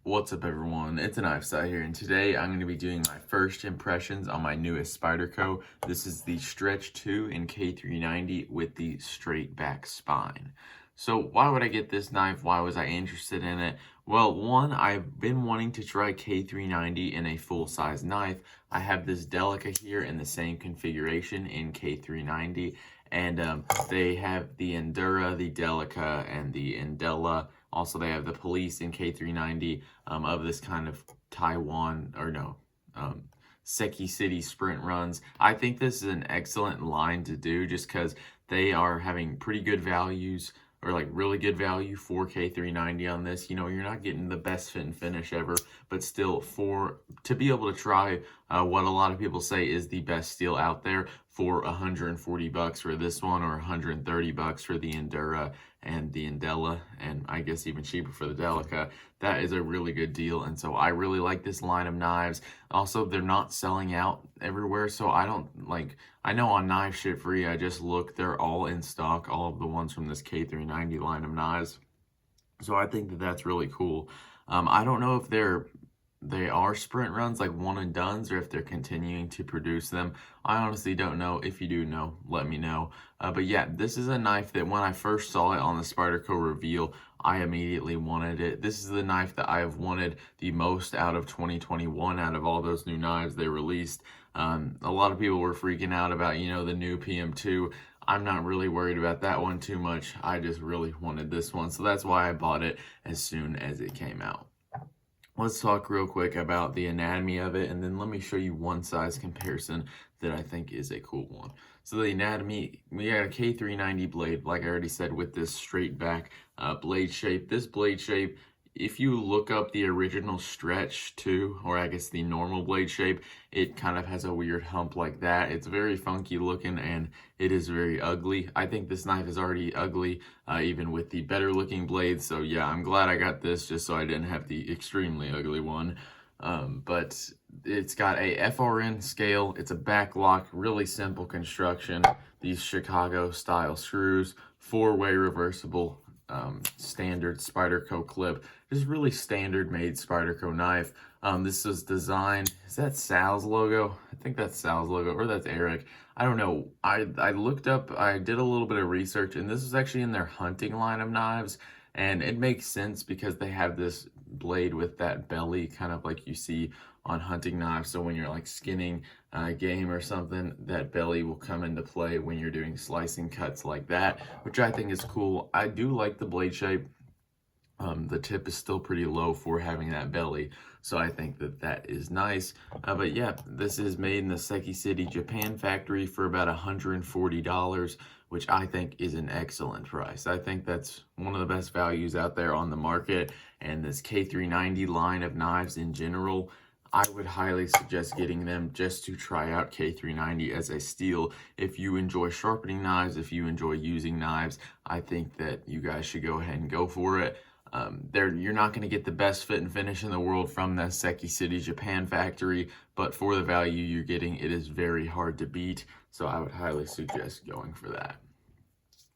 What's up everyone, it's a Knife Side here, and today I'm going to be doing my first impressions on my newest Spyderco. This is the Stretch 2 in K390 with the straight back spine. So why would I get this knife? Why was I interested in it? Well, one, I've been wanting to try K390 in a full-size knife. I have this Delica here in the same configuration in K390, and they have the Endura, the Delica, and the Indela. Also, they have the Police in K390 of this kind of Taiwan, or no, Seki City sprint runs. I think this is an excellent line to do just because they are having pretty good values, or like really good value for K390 on this. You know, you're not getting the best fit and finish ever, but still to be able to try what a lot of people say is the best steel out there for $140 for this one, or $130 for the Endura and the Indela, and I guess even cheaper for the Delica. That is a really good deal, and so I really like this line of knives. Also, they're not selling out everywhere, so I know on Knife Shit Free, I just looked, they're all in stock, all of the ones from this K390 line of knives. So I think that that's really cool. I don't know if they are sprint runs, like one and dones, or if they're continuing to produce them. I honestly don't know. If you do know, let me know. But yeah, this is a knife that when I first saw it on the Spyderco reveal, I immediately wanted it. This is the knife that I have wanted the most out of 2021, out of all those new knives they released. A lot of people were freaking out about, you know, the new PM2. I'm not really worried about that one too much. I just really wanted this one, so that's why I bought it as soon as it came out. Let's talk real quick about the anatomy of it, and then let me show you one size comparison that I think is a cool one. So the anatomy, we got a K390 blade, like I already said, with this straight back blade shape. This blade shape, if you look up the original Stretch 2, or I guess the normal blade shape, it kind of has a weird hump like that. It's very funky looking, and it is very ugly. I think this knife is already ugly, even with the better looking blades. So yeah, I'm glad I got this just so I didn't have the extremely ugly one. But it's got a FRN scale. It's a back lock, really simple construction. These Chicago style screws, 4-way reversible, standard Spyderco clip. Just really standard made Spyderco knife. This was designed, is that Sal's logo? I think that's Sal's logo, or that's Eric. I don't know. I looked up, I did a little bit of research, and this is actually in their hunting line of knives, and it makes sense because they have this blade with that belly, kind of like you see on hunting knives. So when you're like skinning game or something, that belly will come into play when you're doing slicing cuts like that, which I think is cool. I do like the blade shape. The tip is still pretty low for having that belly, so I think that that is nice. But yeah, this is made in the Seki City, Japan factory for about $140, which I think is an excellent price. I think that's one of the best values out there on the market, and this K390 line of knives in general, I would highly suggest getting them just to try out K390 as a steel. If you enjoy sharpening knives, if you enjoy using knives, I think that you guys should go ahead and go for it. You're not going to get the best fit and finish in the world from the Seki City, Japan factory, but for the value you're getting, it is very hard to beat, so I would highly suggest going for that.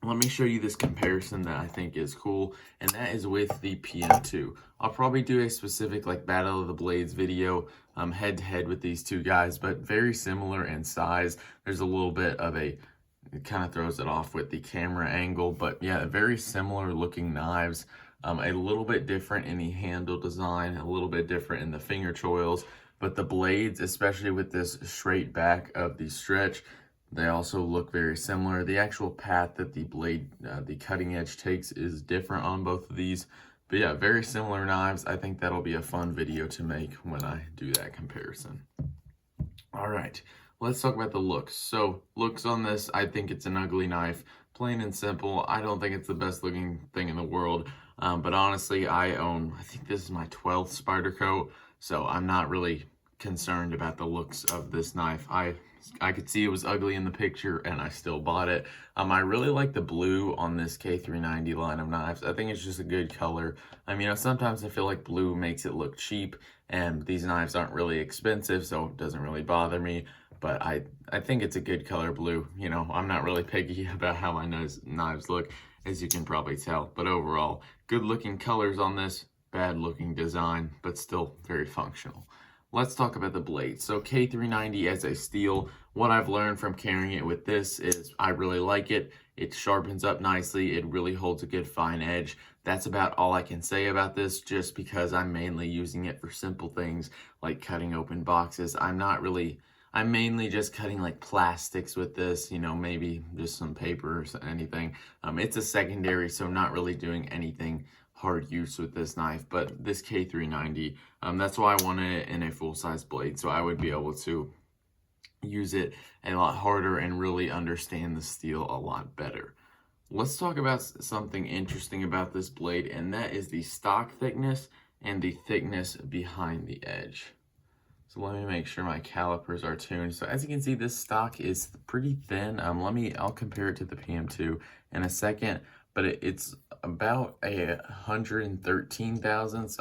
Let me show you this comparison that I think is cool, and that is with the PM2. I'll probably do a specific like Battle of the Blades video head to head with these two guys, but very similar in size. There's a little bit of it kind of throws it off with the camera angle, but yeah, very similar looking knives. A little bit different in the handle design, a little bit different in the finger choils, but the blades, especially with this straight back of the Stretch, they also look very similar. The actual path that the blade, the cutting edge takes is different on both of these. But yeah, very similar knives. I think that'll be a fun video to make when I do that comparison. All right, let's talk about the looks. So looks on this, I think it's an ugly knife, plain and simple. I don't think it's the best looking thing in the world. But honestly, I think this is my 12th Spyderco, so I'm not really concerned about the looks of this knife. I could see it was ugly in the picture, and I still bought it. I really like the blue on this K390 line of knives. I think it's just a good color. You know, sometimes I feel like blue makes it look cheap, and these knives aren't really expensive, so it doesn't really bother me. But I think it's a good color blue. You know, I'm not really picky about how my knives look, as you can probably tell. But overall, good looking colors on this. bad looking design, but still very functional. Let's talk about the blade. So K390 as a steel, what I've learned from carrying it with this is I really like it. It sharpens up nicely. It really holds a good fine edge. That's about all I can say about this, just because I'm mainly using it for simple things like cutting open boxes. I'm mainly just cutting like plastics with this, you know, maybe just some paper or anything. It's a secondary, so I'm not really doing anything hard use with this knife, but this K390, that's why I wanted it in a full-size blade, so I would be able to use it a lot harder and really understand the steel a lot better. Let's talk about something interesting about this blade, and that is the stock thickness and the thickness behind the edge. So let me make sure my calipers are tuned. So as you can see, this stock is pretty thin. I'll compare it to the PM2 in a second, but it's about 113 thousandths.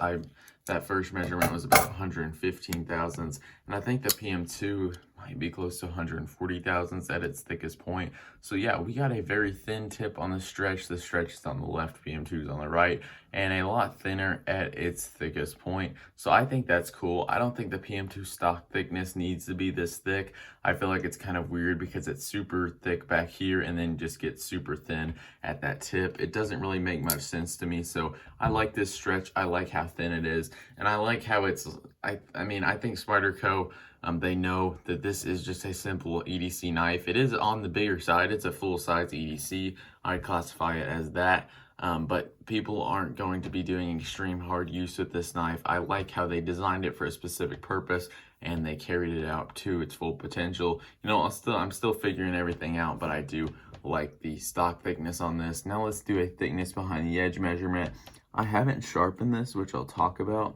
That first measurement was about 115 thousandths, and I think the PM2 might be close to 140 thousandths at its thickest point. So yeah, we got a very thin tip on the stretch. The stretch is on the left, PM2 is on the right, and a lot thinner at its thickest point. So I think that's cool. I don't think the PM2 stock thickness needs to be this thick. I feel like it's kind of weird because it's super thick back here and then just gets super thin at that tip. It doesn't really make much sense to me. So I like this stretch. I like how thin it is. And I like how it's, I think Spyderco, they know that this is just a simple EDC knife. It is on the bigger side. It's a full-size EDC. I classify it as that. But people aren't going to be doing extreme hard use with this knife. I like how they designed it for a specific purpose and they carried it out to its full potential. You know, I'm still figuring everything out, but I do like the stock thickness on this. Now let's do a thickness behind the edge measurement. I haven't sharpened this, which I'll talk about.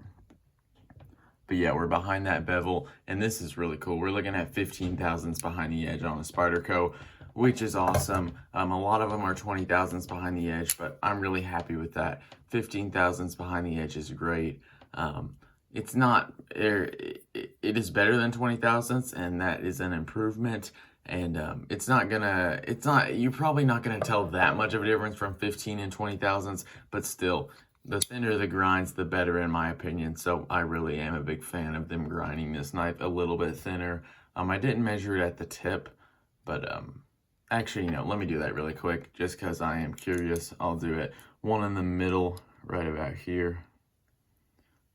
But yeah, we're behind that bevel, and this is really cool. We're looking at 15 thousandths behind the edge on a Spyderco, which is awesome. A lot of them are 20 thousandths behind the edge, but I'm really happy with that. 15 thousandths behind the edge is great. It's not, it is better than 20 thousandths, and that is an improvement. And you're probably not gonna tell that much of a difference from 15 and 20 thousandths, but still, the thinner the grinds, the better in my opinion. So I really am a big fan of them grinding this knife a little bit thinner. I didn't measure it at the tip, but actually, you know, let me do that really quick just because I am curious. I'll do it. One in the middle, right about here.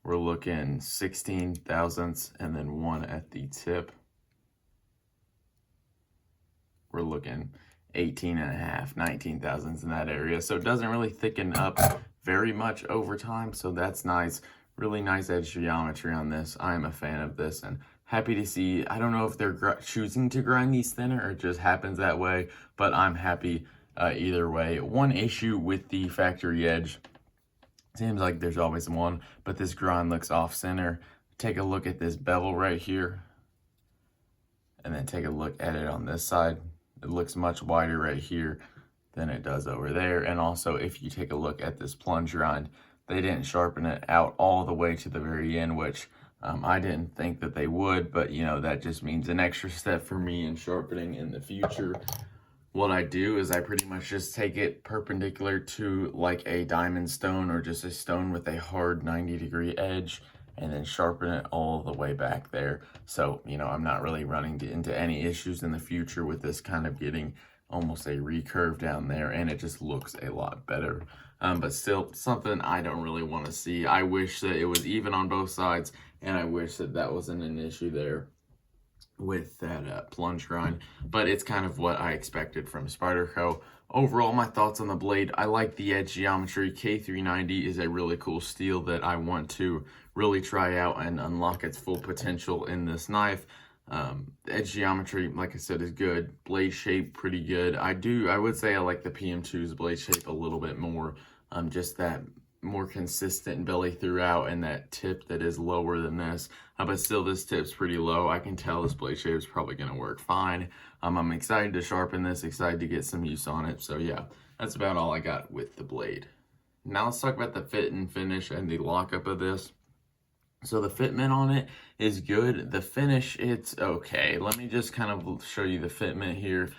We're looking 16 thousandths, and then one at the tip. We're looking 18 and a half, 19 thousandths in that area. So it doesn't really thicken up very much over time. So that's nice. Really nice edge geometry on this. I am a fan of this and happy to see. I don't know if they're choosing to grind these thinner or it just happens that way, but I'm happy either way. One issue with the factory edge, seems like there's always one, but this grind looks off center. Take a look at this bevel right here, and then take a look at it on this side. It looks much wider right here than it does over there. And also, if you take a look at this plunge grind, they didn't sharpen it out all the way to the very end, which I didn't think that they would, but you know, that just means an extra step for me in sharpening in the future. What I do is I pretty much just take it perpendicular to like a diamond stone or just a stone with a hard 90-degree edge, and then sharpen it all the way back there. So, you know, I'm not really running into any issues in the future with this kind of getting almost a recurve down there, and it just looks a lot better. But still, something I don't really want to see. I wish that it was even on both sides, and I wish that that wasn't an issue there with that plunge grind, but it's kind of what I expected from Spyderco. Overall, my thoughts on the blade: I like the edge geometry. K390 is a really cool steel that I want to really try out and unlock its full potential in this knife. Edge geometry, like I said, is good. Blade shape, pretty good. I would say I like the PM2's blade shape a little bit more. Just that more consistent belly throughout and that tip that is lower than this. But still, this tip's pretty low. I can tell this blade shape is probably going to work fine. I'm excited to sharpen this, excited to get some use on it. So yeah, that's about all I got with the blade. Now let's talk about the fit and finish and the lockup of this. So the fitment on it is good. The finish, it's okay. Let me just kind of show you the fitment here.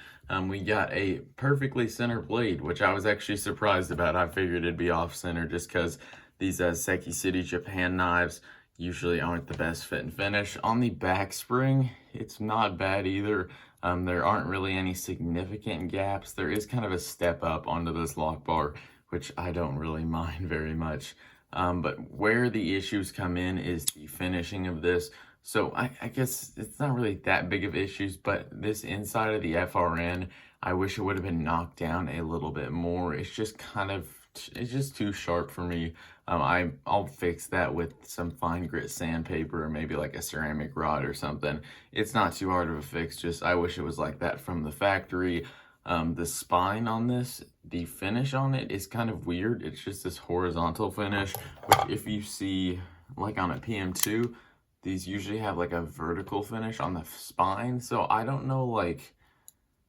We got a perfectly center blade, which I was actually surprised about. I figured it'd be off center just because These Seki City Japan knives usually aren't the best fit and finish. On the back spring, it's not bad either. There aren't really any significant gaps. There is kind of a step up onto this lock bar, which I don't really mind very much. But where the issues come in is the finishing of this. So I guess it's not really that big of issues, but this inside of the FRN, I wish it would have been knocked down a little bit more. It's just too sharp for me. I'll fix that with some fine grit sandpaper or maybe like a ceramic rod or something. It's not too hard of a fix, just I wish it was like that from the factory. The spine on this, the finish on it is kind of weird. It's just this horizontal finish, which if you see like on a PM2, these usually have like a vertical finish on the spine. So I don't know, like,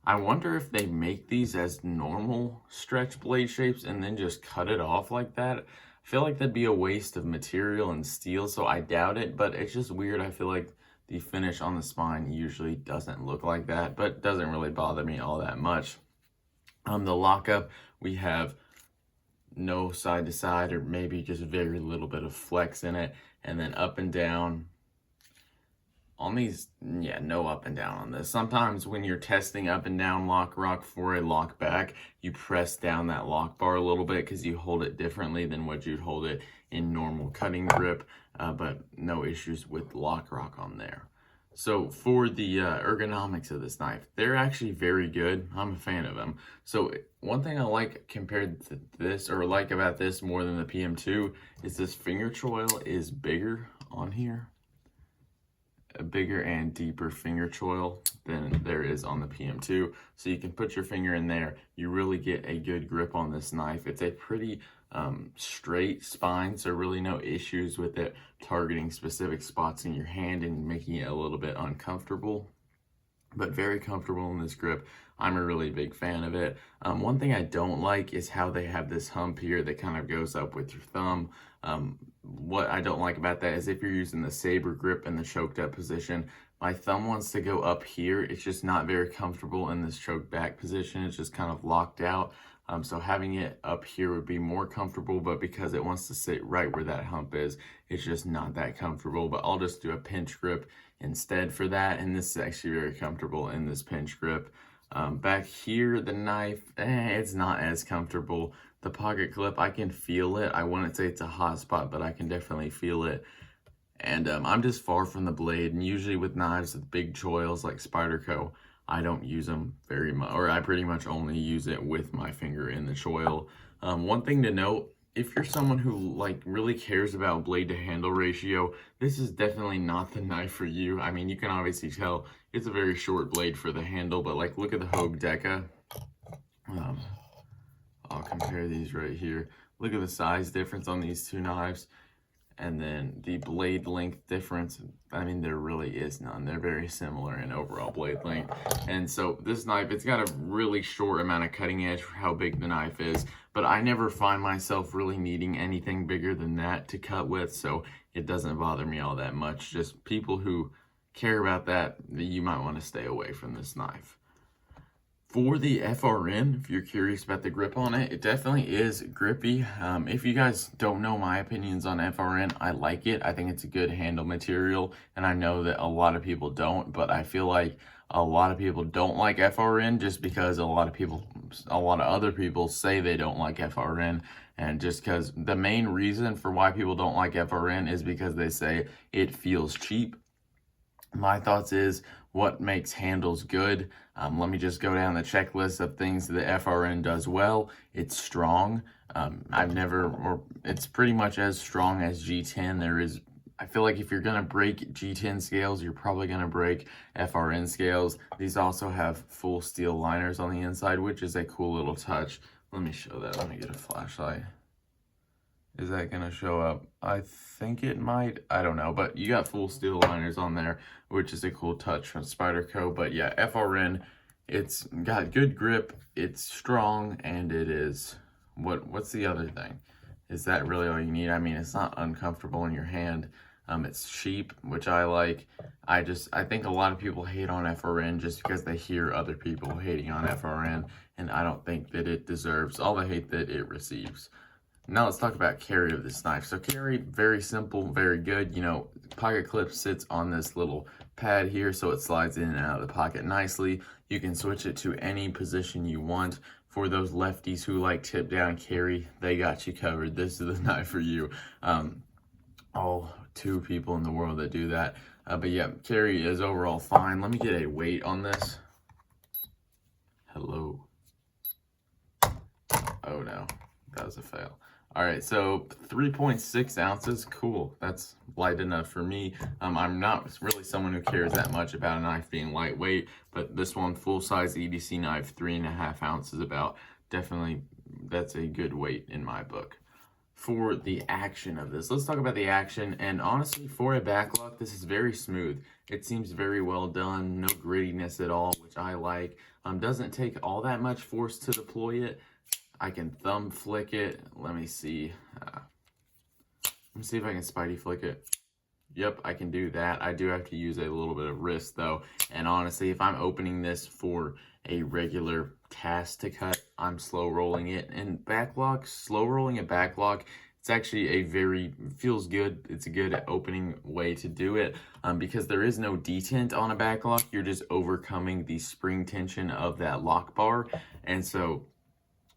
I wonder if they make these as normal stretch blade shapes and then just cut it off like that. I feel like that'd be a waste of material and steel, so I doubt it, but it's just weird. I feel like the finish on the spine usually doesn't look like that, but doesn't really bother me all that much. The lockup, we have no side to side or maybe just very little bit of flex in it, and then up and down. On these, yeah, no up and down on this. Sometimes when you're testing up and down lock rock for a lock back, you press down that lock bar a little bit because you hold it differently than what you'd hold it in normal cutting grip, but no issues with lock rock on there. So for the ergonomics of this knife, they're actually very good. I'm a fan of them. So one thing I like compared to this, or like about this more than the PM2, is this finger choil is bigger on here. A bigger and deeper finger choil than there is on the PM2. So you can put your finger in there. You really get a good grip on this knife. It's a pretty straight spine, so really no issues with it targeting specific spots in your hand and making it a little bit uncomfortable, but very comfortable in this grip. I'm a really big fan of it. One thing I don't like is how they have this hump here that kind of goes up with your thumb. What I don't like about that is if you're using the saber grip in the choked up position, my thumb wants to go up here. It's just not very comfortable in this choked back position. It's just kind of locked out. So having it up here would be more comfortable, but because it wants to sit right where that hump is, it's just not that comfortable. But I'll just do a pinch grip instead for that, and this is actually very comfortable in this pinch grip. Back here, the knife, it's not as comfortable. The pocket clip, I can feel it. I wouldn't say it's a hot spot, but I can definitely feel it. And I'm just far from the blade, and usually with knives with big choils like Spyderco, I don't use them very much, or I pretty much only use it with my finger in the choil. One thing to note, if you're someone who like really cares about blade to handle ratio, this is definitely not the knife for you. I mean, you can obviously tell it's a very short blade for the handle, but like look at the Hogue Deca. I'll compare these right here. Look at the size difference on these two knives, and then the blade length difference. I mean, there really is none. They're very similar in overall blade length. And so this knife, it's got a really short amount of cutting edge for how big the knife is, but I never find myself really needing anything bigger than that to cut with, so it doesn't bother me all that much. Just people who care about that, you might want to stay away from this knife. For the FRN, if you're curious about the grip on it, it definitely is grippy. If you guys don't know my opinions on FRN, I like it. I think it's a good handle material, and I know that a lot of people don't, but I feel like a lot of people don't like FRN just because a lot of other people say they don't like FRN, and just because the main reason for why people don't like FRN is because they say it feels cheap. My thoughts is, what makes handles good? Let me just go down the checklist of things that the FRN does well. It's strong. It's pretty much as strong as G10. I feel like if you're gonna break G10 scales, you're probably gonna break FRN scales. These also have full steel liners on the inside, which is a cool little touch. Let me show that. Let me get a flashlight. Is that gonna show up? I think it might. I don't know, but you got full steel liners on there, which is a cool touch from Spyderco. But yeah, FRN, it's got good grip, it's strong, and it is, what's the other thing? Is that really all you need? I mean, it's not uncomfortable in your hand. It's cheap, which I like. I think a lot of people hate on FRN just because they hear other people hating on FRN, and I don't think that it deserves all the hate that it receives. Now let's talk about carry of this knife. So carry, very simple, very good. You know, pocket clip sits on this little pad here, so it slides in and out of the pocket nicely. You can switch it to any position you want. For those lefties who like tip down carry, they got you covered. This is the knife for you. All 2 people in the world that do that. But yeah, carry is overall fine. Let me get a weight on this. Hello. Oh no, that was a fail. All right, so 3.6 ounces, cool. That's light enough for me. I'm not really someone who cares that much about a knife being lightweight, but this one, full-size EDC knife, 3.5 ounces about. Definitely, that's a good weight in my book. For the action of this, let's talk about the action. And honestly, for a backlock, this is very smooth. It seems very well done, no grittiness at all, which I like. Doesn't take all that much force to deploy it. I can thumb flick it. Let me see. Let me see if I can Spidey flick it. Yep, I can do that. I do have to use a little bit of wrist though. And honestly, if I'm opening this for a regular task to cut, I'm slow rolling it. And backlock, slow rolling a backlock, it's actually a very, feels good. It's a good opening way to do it because there is no detent on a backlock. You're just overcoming the spring tension of that lock bar. And so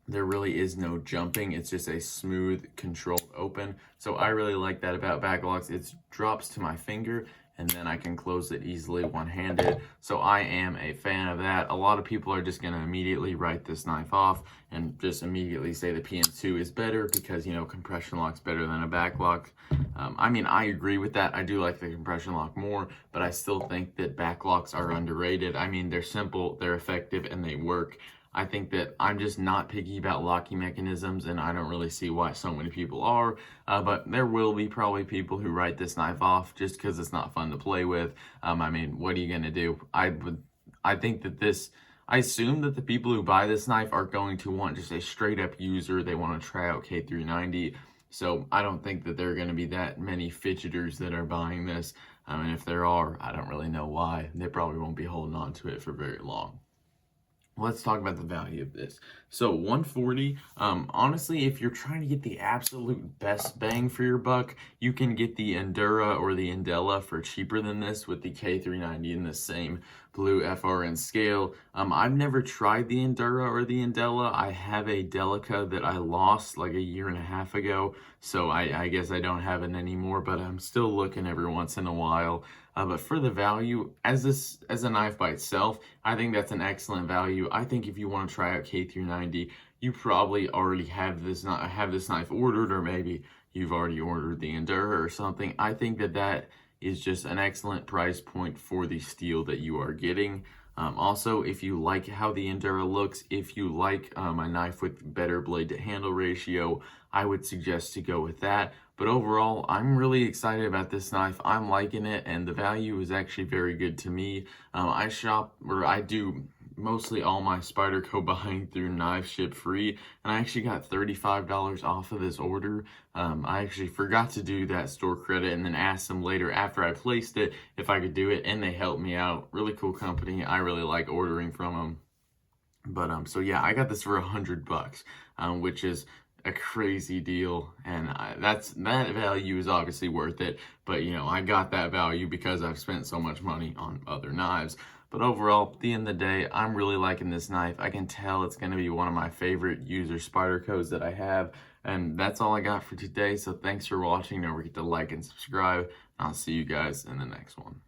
there really is no jumping. It's just a smooth, controlled open. So I really like that about backlocks. It drops to my finger and then I can close it easily one-handed. So I am a fan of that. A lot of people are just gonna immediately write this knife off and just immediately say the PN2 is better because, you know, compression lock's better than a backlock. I mean, I agree with that. I do like the compression lock more, but I still think that backlocks are underrated. I mean, they're simple, they're effective, and they work. I think that I'm just not picky about locking mechanisms, and I don't really see why so many people are, but there will be probably people who write this knife off just because it's not fun to play with. I mean, what are you going to do? I think that this, I assume that the people who buy this knife are going to want just a straight up user. They want to try out K390. So I don't think that there are going to be that many fidgeters that are buying this. And if there are, I don't really know why. They probably won't be holding on to it for very long. Let's talk about the value of this. So $140, honestly, if you're trying to get the absolute best bang for your buck, you can get the Endura or the Indela for cheaper than this with the K390 in the same blue FRN scale. I've never tried the Endura or the Indela. I have a Delica that I lost like 1.5 years ago, so I guess I don't have it anymore, but I'm still looking every once in a while. But for the value, as a knife by itself, I think that's an excellent value. I think if you want to try out K390, you probably already have this knife ordered, or maybe you've already ordered the Endura or something. I think that that is just an excellent price point for the steel that you are getting. Also, if you like how the Endura looks, if you like a knife with better blade to handle ratio, I would suggest to go with that. But overall, I'm really excited about this knife. I'm liking it, and the value is actually very good to me. I do mostly all my Spyderco buying through Knife Ship Free, and I actually got $35 off of this order. I actually forgot to do that store credit and then asked them later after I placed it if I could do it, and they helped me out. Really cool company. I really like ordering from them. But so yeah, I got this for $100, which is a crazy deal, and that value is obviously worth it. But you know, I got that value because I've spent so much money on other knives. But overall, at the end of the day, I'm really liking this knife. I can tell it's going to be one of my favorite user Spydercos that I have. And that's all I got for today. So thanks for watching. Don't forget to like and subscribe. I'll see you guys in the next one.